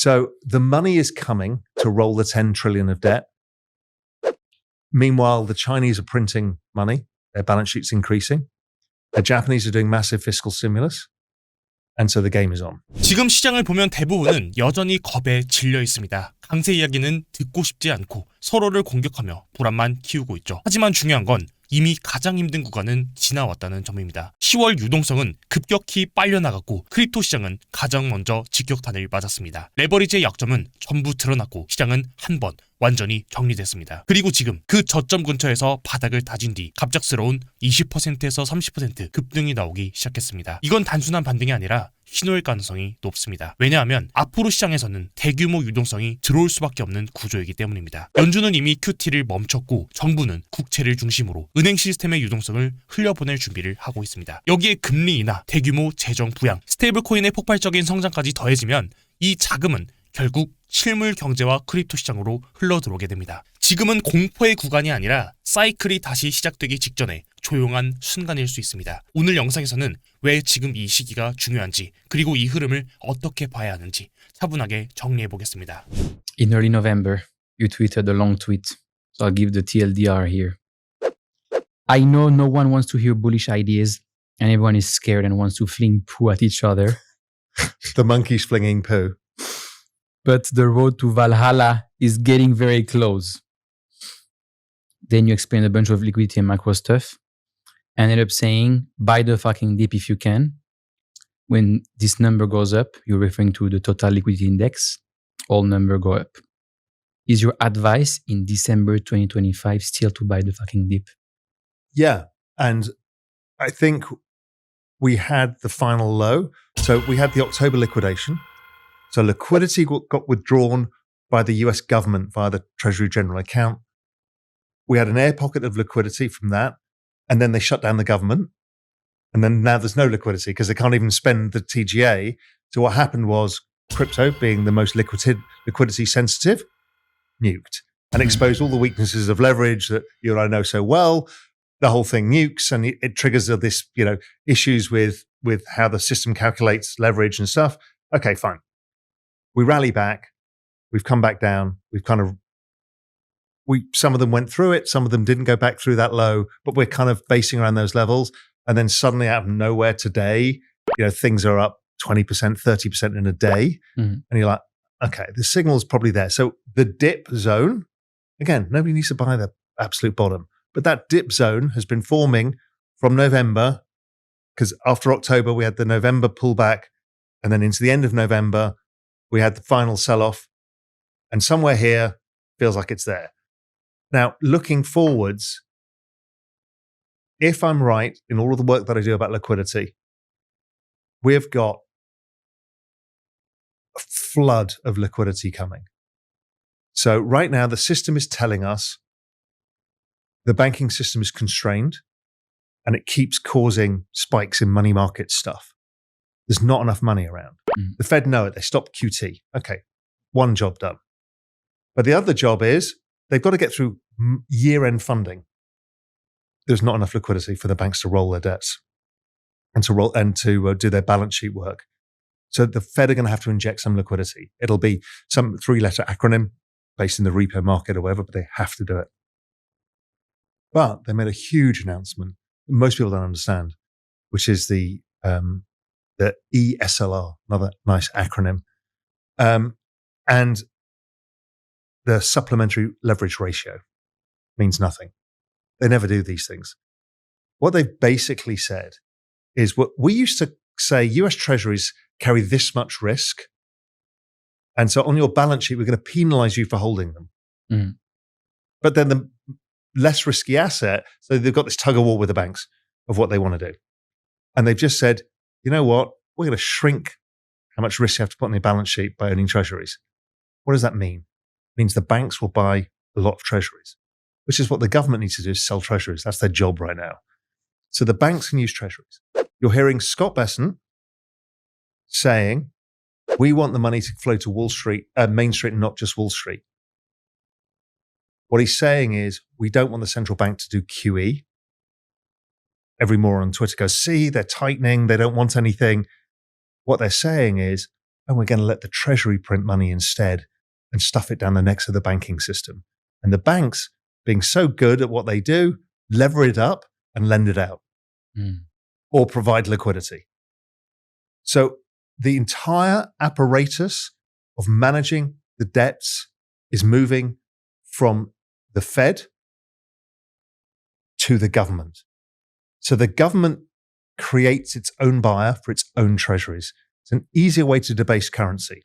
So the money is coming to roll the 10 trillion of debt. Meanwhile, the Chinese are printing money. Their balance sheet's increasing. The Japanese are doing massive fiscal stimulus. And so the game is on. 지금 시장을 보면 대부분은 여전히 겁에 질려 있습니다. 강세 이야기는 듣고 싶지 않고 서로를 공격하며 불안만 키우고 있죠. 하지만 중요한 건 이미 가장 힘든 구간은 지나왔다는 점입니다. 10월 유동성은 급격히 빨려나갔고 크립토 시장은 가장 먼저 직격탄을 맞았습니다. 레버리지의 약점은 전부 드러났고 시장은 한 번 완전히 정리됐습니다. 그리고 지금 그 저점 근처에서 바닥을 다진 뒤 갑작스러운 20%에서 30% 급등이 나오기 시작했습니다. 이건 단순한 반등이 아니라 신호일 가능성이 높습니다. 왜냐하면 앞으로 시장에서는 대규모 유동성이 들어올 수밖에 없는 구조이기 때문입니다. 연준은 이미 QT를 멈췄고 정부는 국채를 중심으로 은행 시스템의 유동성을 흘려보낼 준비를 하고 있습니다. 여기에 금리 인하, 대규모 재정 부양, 스테이블 코인의 폭발적인 성장까지 더해지면 이 자금은 결국 실물 경제와 크립토 시장으로 흘러들어오게 됩니다. 지금은 공포의 구간이 아니라 사이클이 다시 시작되기 직전에 조용한 순간일 수 있습니다. 오늘 영상에서는 왜 지금 이 시기가 중요한지 그리고 이 흐름을 어떻게 봐야 하는지 차분하게 정리해 보겠습니다. In early November, you tweeted a long tweet, so I'll give the TLDR here. I know no one wants to hear bullish ideas and everyone is scared and wants to fling poo at each other. The monkey's flinging poo. But the road to Valhalla is getting very close. Then you explain a bunch of liquidity and macro stuff and ended up saying, buy the fucking dip if you can. When this number goes up, you're referring to the total liquidity index, all number go up. Is your advice in December 2025 still to buy the fucking dip? Yeah. And I think we had the final low. So we had the October liquidation. So liquidity got withdrawn by the US government via the Treasury General account. We had an air pocket of liquidity from that. And then they shut down the government. And then now there's no liquidity because they can't even spend the TGA. So what happened was crypto, being the most liquidity sensitive, nuked and exposed all the weaknesses of leverage that you and I know so well. The whole thing nukes and it triggers this, issues with how the system calculates leverage and stuff. Okay, fine. We rally back. We've come back down. Some of them went through it. Some of them didn't go back through that low, but we're kind of basing around those levels. And then suddenly out of nowhere today, things are up 20%, 30% in a day. Mm-hmm. And you're like, okay, the signal is probably there. So the dip zone, again, nobody needs to buy the absolute bottom, but that dip zone has been forming from November because after October, we had the November pullback and then into the end of November, we had the final sell-off and somewhere here feels like it's there. Now, looking forwards, if I'm right in all of the work that I do about liquidity, we've got a flood of liquidity coming. So right now, the system is telling us the banking system is constrained and it keeps causing spikes in money market stuff. There's not enough money around. Mm. The Fed know it. They stopped QT. Okay, one job done. But the other job is they've got to get through year-end funding. There's not enough liquidity for the banks to roll their debts and to do their balance sheet work. So the Fed are going to have to inject some liquidity. It'll be some 3-letter acronym based in the repo market or whatever, but they have to do it. But they made a huge announcement that most people don't understand, which is the ESLR, another nice acronym, and the supplementary leverage ratio means nothing. They never do these things. What they've basically said is what we used to say, US treasuries carry this much risk. And so on your balance sheet, we're going to penalize you for holding them. Mm. But then the less risky asset, so they've got this tug of war with the banks of what they want to do. And they've just said, you know what? We're going to shrink how much risk you have to put on your balance sheet by owning treasuries. What does that mean? It means the banks will buy a lot of treasuries, which is what the government needs to do, is sell treasuries. That's their job right now. So the banks can use treasuries. You're hearing Scott Bessent saying, we want the money to flow to Wall Street, Main Street, and not just Wall Street. What he's saying is, we don't want the central bank to do QE. Every moron on Twitter goes, see, they're tightening. They don't want anything. What they're saying is, and we're going to let the treasury print money instead and stuff it down the necks of the banking system. And the banks, being so good at what they do, lever it up and lend it out or provide liquidity. So the entire apparatus of managing the debts is moving from the Fed to the government. So the government creates its own buyer for its own treasuries. It's an easier way to debase currency.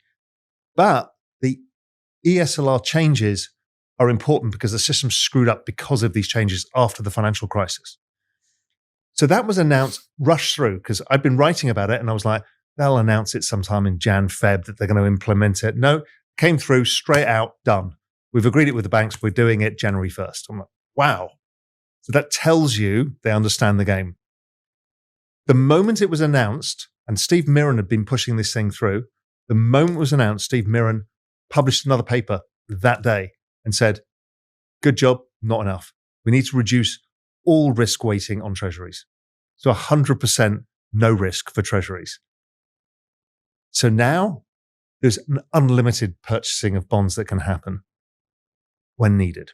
But the ESLR changes are important because the system's screwed up because of these changes after the financial crisis. So that was announced, rushed through, because I'd been writing about it and I was like, they'll announce it sometime in Jan, Feb that they're going to implement it. No, came through, straight out, done. We've agreed it with the banks. We're doing it January 1st. I'm like, wow. So that tells you they understand the game. The moment it was announced, and Steve Mirren had been pushing this thing through, the moment it was announced, Steve Mirren published another paper that day and said, good job, not enough. We need to reduce all risk weighting on treasuries. So 100% no risk for treasuries. So now there's an unlimited purchasing of bonds that can happen when needed.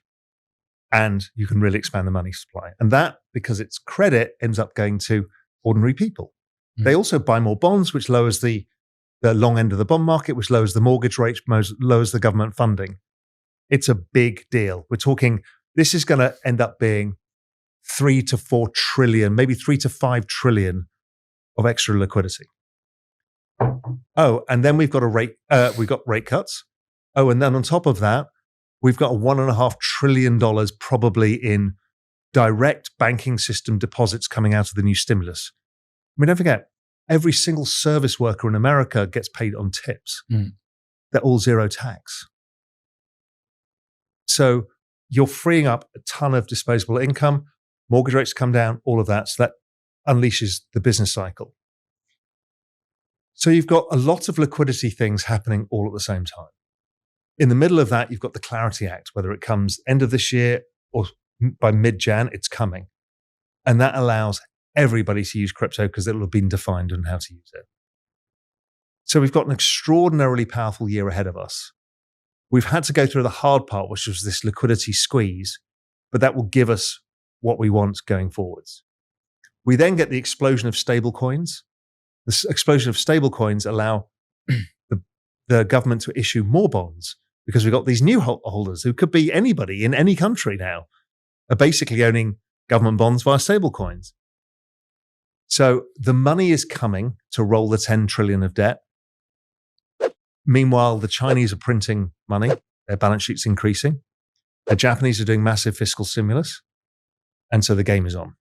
And you can really expand the money supply. And that, because it's credit, ends up going to ordinary people. They also buy more bonds, which lowers the long end of the bond market, which lowers the mortgage rate, lowers the government funding. It's a big deal. We're talking, this is going to end up being 3 to 4 trillion, maybe 3 to 5 trillion of extra liquidity. Oh, and then we've got rate cuts. Oh, and then on top of that, we've got $1.5 trillion probably in direct banking system deposits coming out of the new stimulus. I mean, don't forget, every single service worker in America gets paid on tips. They're all zero tax. So you're freeing up a ton of disposable income, mortgage rates come down, all of that. So that unleashes the business cycle. So you've got a lot of liquidity things happening all at the same time. In the middle of that, you've got the Clarity Act, whether it comes end of this year or by mid-Jan, it's coming. And that allows everybody to use crypto because it will have been defined on how to use it. So we've got an extraordinarily powerful year ahead of us. We've had to go through the hard part, which was this liquidity squeeze, but that will give us what we want going forwards. We then get the explosion of stablecoins. This explosion of stablecoins allow the government to issue more bonds because we've got these new holders who could be anybody in any country now are basically owning government bonds via stablecoins. So the money is coming to roll the 10 trillion of debt. Meanwhile, the Chinese are printing money. Their balance sheet's increasing. The Japanese are doing massive fiscal stimulus. And so the game is on.